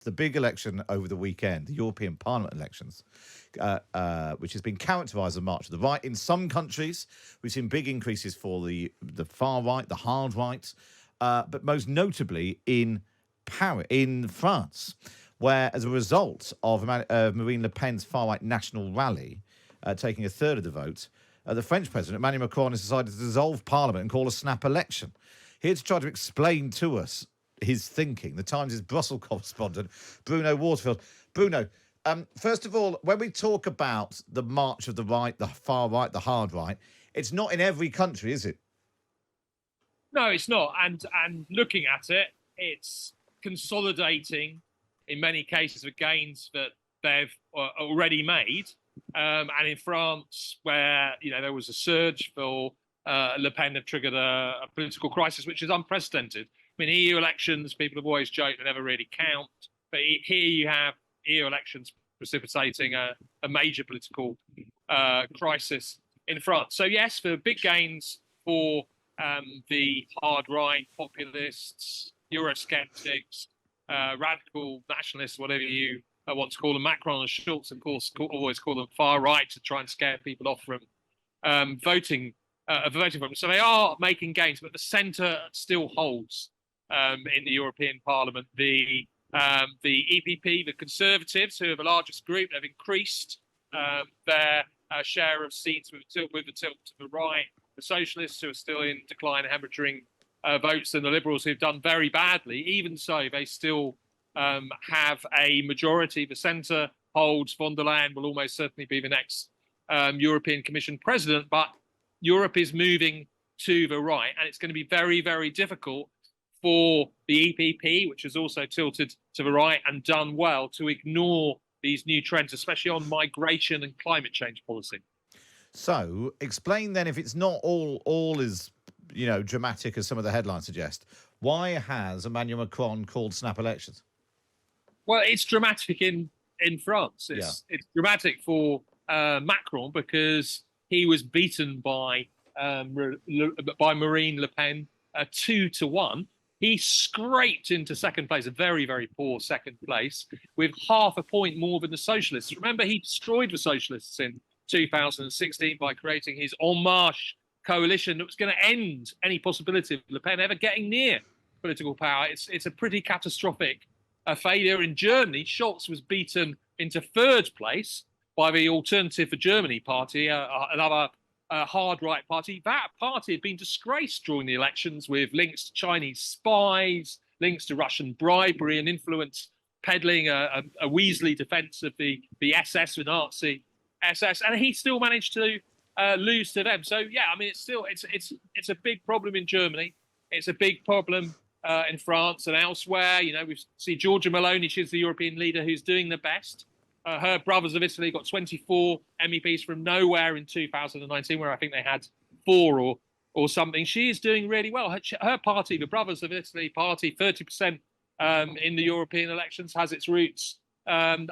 the big election over the weekend, the European Parliament elections, which has been characterised as a march to the right. In some countries, we've seen big increases for the far right, the hard right, but most notably in Paris, in France, where as a result of Marine Le Pen's far-right national rally taking a third of the vote, the French president, Emmanuel Macron, has decided to dissolve Parliament and call a snap election. Here to try to explain to us his thinking, the Times' Brussels correspondent, Bruno Waterfield. Bruno, first of all, when we talk about the march of the right, the far right, the hard right, it's not in every country, is it? No, it's not. And looking at it, it's consolidating in many cases the gains that they've already made. And in France, where there was a surge for Le Pen, have triggered a political crisis, which is unprecedented. I mean, EU elections, people have always joked they never really count. But here you have EU elections precipitating a major political crisis in France. So yes, for big gains for the hard right, populists, Eurosceptics, radical nationalists, whatever you want to call them. Macron and Schulz, of course, always call them far right to try and scare people off from voting for them. So they are making gains, but the centre still holds in the European Parliament. The EPP, the Conservatives, who are the largest group, have increased their share of seats with the tilt to the right. The Socialists, who are still in decline, hemorrhaging votes, and the Liberals, who've done very badly. Even so, they still have a majority. The centre holds. Von der Leyen will almost certainly be the next European Commission president. But Europe is moving to the right, and it's going to be very, very difficult for the EPP, which has also tilted to the right and done well, to ignore these new trends, especially on migration and climate change policy. So, explain then, if it's not all as dramatic as some of the headlines suggest, why has Emmanuel Macron called snap elections? Well, it's dramatic in France. It's dramatic for Macron because he was beaten by Marine Le Pen 2-1. He scraped into second place, a very, very poor second place, with half a point more than the Socialists. Remember, he destroyed the Socialists in 2016 by creating his En Marche coalition that was going to end any possibility of Le Pen ever getting near political power. It's a pretty catastrophic failure. In Germany, Scholz was beaten into third place by the Alternative for Germany party, another hard right party. That party had been disgraced during the elections with links to Chinese spies, links to Russian bribery and influence peddling, a Weasley defense of the SS, the Nazi SS, and he still managed to lose to them. So yeah, I mean, it's a big problem in Germany. It's a big problem in France and elsewhere. We see Giorgia Meloni. She's the European leader who's doing the best. Her brothers of Italy got 24 MEPs from nowhere in 2019, where I think they had 4 or something. She is doing really well. Her party, the Brothers of Italy party, 30% in the European elections, has its roots in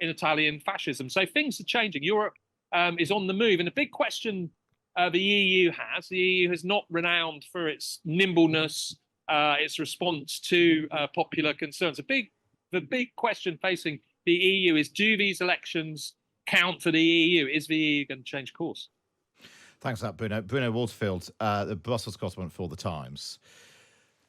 Italian fascism. So things are changing. Europe is on the move, and a big question the EU is not renowned for its nimbleness, its response to popular concerns. The big question facing the EU is, do these elections count for the EU? Is the EU going to change course? Thanks for that, Bruno. Bruno Waterfield, the Brussels correspondent for The Times.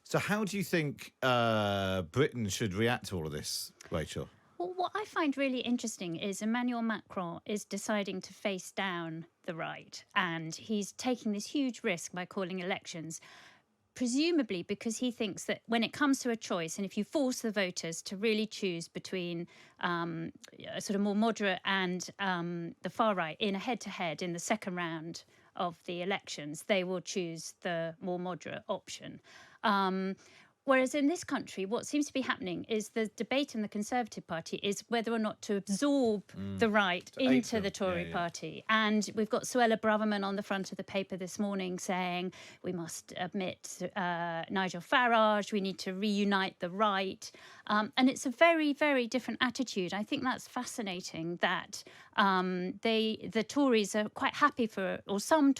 So how do you think Britain should react to all of this, Rachel? Well, what I find really interesting is Emmanuel Macron is deciding to face down the right, and he's taking this huge risk by calling elections, presumably because he thinks that when it comes to a choice, and if you force the voters to really choose between a sort of more moderate and the far right in a head-to-head in the second round of the elections, they will choose the more moderate option. Whereas in this country, what seems to be happening is the debate in the Conservative Party is whether or not to absorb the right into the Tory party. And we've got Suella Braverman on the front of the paper this morning saying we must admit Nigel Farage, we need to reunite the right. And it's a very, very different attitude. I think that's fascinating that the Tories are quite happy or some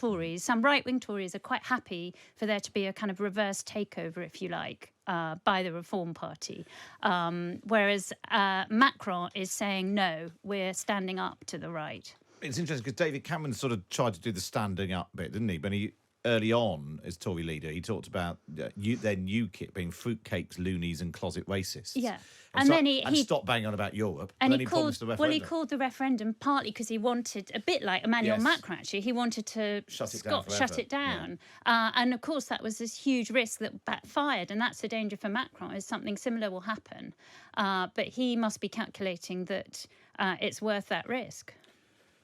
right-wing Tories are quite happy for there to be a kind of reverse takeover, if you like, by the Reform Party, whereas Macron is saying, no, we're standing up to the right. It's interesting because David Cameron sort of tried to do the standing up bit, didn't he? But he early on, as Tory leader, he talked about then UKIP being fruitcakes, loonies, and closet racists. Yeah, and then he stopped banging on about Europe. And then he promised the referendum. Well, he called the referendum partly because he wanted, a bit like Emmanuel Macron, actually, he wanted to shut it down. And of course, that was this huge risk that backfired, and that's the danger for Macron, is something similar will happen. But he must be calculating that it's worth that risk.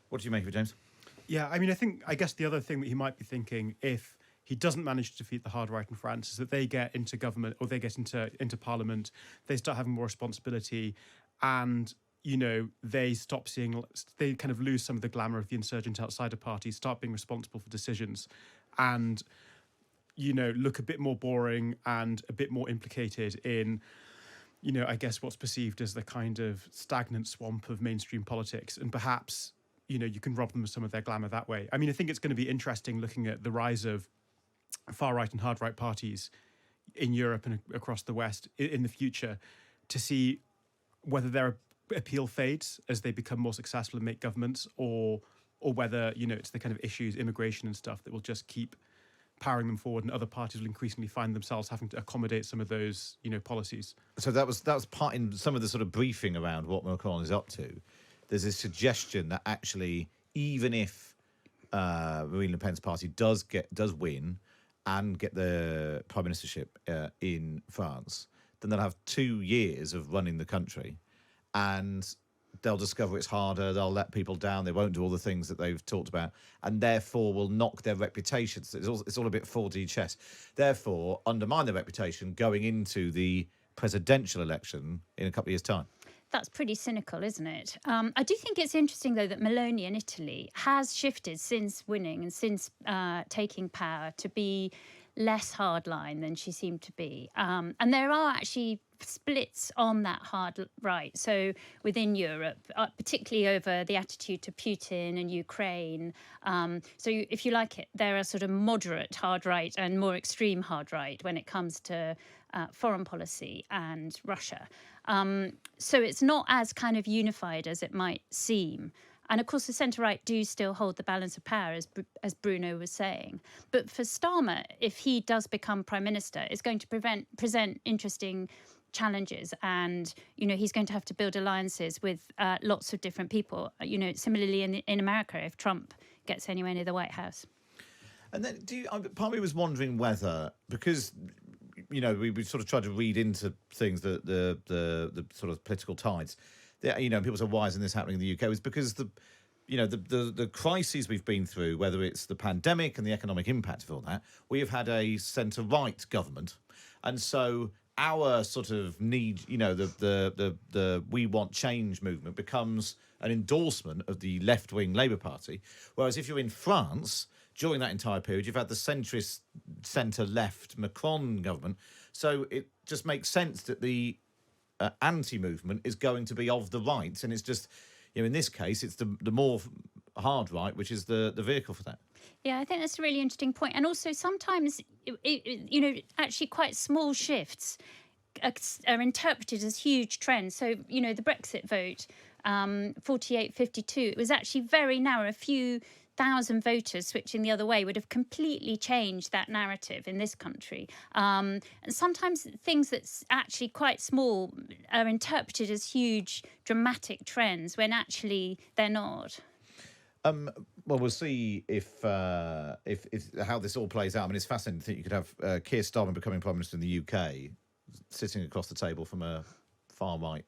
What do you make of it, James? Yeah, I mean, I guess the other thing that he might be thinking, if he doesn't manage to defeat the hard right in France, is that they get into government, or they get into parliament, they start having more responsibility, and they stop seeing, they kind of lose some of the glamour of the insurgent outsider party, start being responsible for decisions, and look a bit more boring and a bit more implicated in I guess what's perceived as the kind of stagnant swamp of mainstream politics, and perhaps you can rob them of some of their glamour that way. I mean, I think it's going to be interesting looking at the rise of far-right and hard-right parties in Europe and across the West in the future to see whether their appeal fades as they become more successful and make governments, or whether, it's the kind of issues, immigration and stuff, that will just keep powering them forward, and other parties will increasingly find themselves having to accommodate some of those, policies. So that was part in some of the sort of briefing around what Macron is up to. There's a suggestion that actually, even if Marine Le Pen's party does win and get the prime ministership in France, then they'll have 2 years of running the country, and they'll discover it's harder. They'll let people down. They won't do all the things that they've talked about, and therefore will knock their reputations. It's all a bit 4D chess. Therefore, undermine their reputation going into the presidential election in a couple of years' time. That's pretty cynical, isn't it? I do think it's interesting, though, that Meloni in Italy has shifted since winning and since taking power to be less hardline than she seemed to be. And there are actually splits on that hard right. So within Europe, particularly over the attitude to Putin and Ukraine. So if you like it, there are sort of moderate hard right and more extreme hard right when it comes to foreign policy and Russia. So it's not as kind of unified as it might seem. And of course, the centre-right do still hold the balance of power, as Bruno was saying. But for Starmer, if he does become prime minister, it's going to present interesting challenges, and he's going to have to build alliances with lots of different people. Similarly in America, if Trump gets anywhere near the White House. And then, part of me was wondering whether, because we sort of tried to read into things the sort of political tides. People say, why isn't this happening in the UK? It's because the crises we've been through, whether it's the pandemic and the economic impact of all that, we have had a centre-right government, and so our sort of need, the we want change movement becomes an endorsement of the left-wing Labour Party. Whereas if you're in France, during that entire period, you've had the centrist, centre-left Macron government. So it just makes sense that the anti-movement is going to be of the right. And it's just, in this case, it's the more hard right, which is the vehicle for that. Yeah, I think that's a really interesting point. And also sometimes, actually quite small shifts are interpreted as huge trends. So, the Brexit vote, 48-52, it was actually very narrow. A few thousand voters switching the other way would have completely changed that narrative in this country. And sometimes things that's actually quite small are interpreted as huge, dramatic trends when actually they're not. Well, we'll see if how this all plays out. I mean, it's fascinating to think you could have Keir Starmer becoming Prime Minister in the UK, sitting across the table from a far-right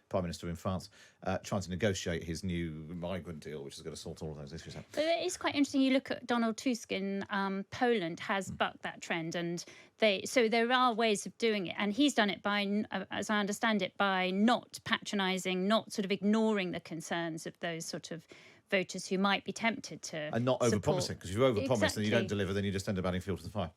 Prime Minister in France, trying to negotiate his new migrant deal, which is going to sort all of those issues out. But it is quite interesting. You look at Donald Tusk in Poland has bucked that trend, and so there are ways of doing it. And he's done it by, as I understand it, by not patronising, not sort of ignoring the concerns of those sort of voters who might be tempted to and not support. overpromising, because if you overpromise Exactly. and you don't deliver, then you just end up adding fuel to the fire.